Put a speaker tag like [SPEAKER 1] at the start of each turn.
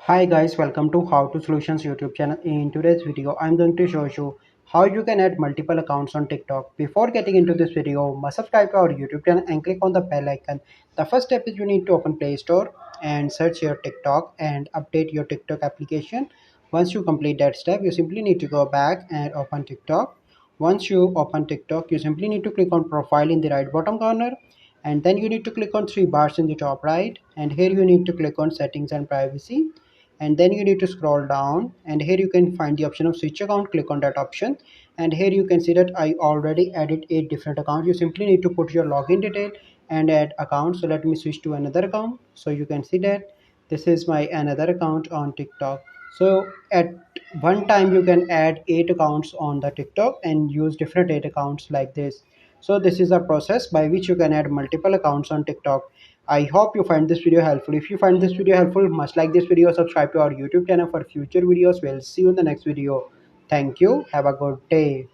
[SPEAKER 1] Hi guys, welcome to How to Solutions YouTube channel. In today's video, I'm going to show you how you can add multiple accounts on TikTok. Before getting into this video, must subscribe to our YouTube channel and click on the bell icon. The first step is you need to open Play Store and search your TikTok and update your TikTok application. Once you complete that step, you simply need to go back and open TikTok. Once you open TikTok, you simply need to click on profile in the right bottom corner, and then you need to click on three bars in the top right, and here you need to click on settings and privacy, and then you need to scroll down, and here you can find the option of switch account. Click on that option, and here you can see that I already added 8 different accounts. You simply need to put your login detail and add account. So let me switch to another account. So you can see that this is my another account on TikTok. So at one time you can add 8 accounts on the TikTok and use different 8 accounts like this. So this is a process by which you can add multiple accounts on TikTok. I hope you find this video helpful. If you find this video helpful, must like this video, subscribe to our YouTube channel for future videos. We'll see you in the next video. Thank you. Have a good day.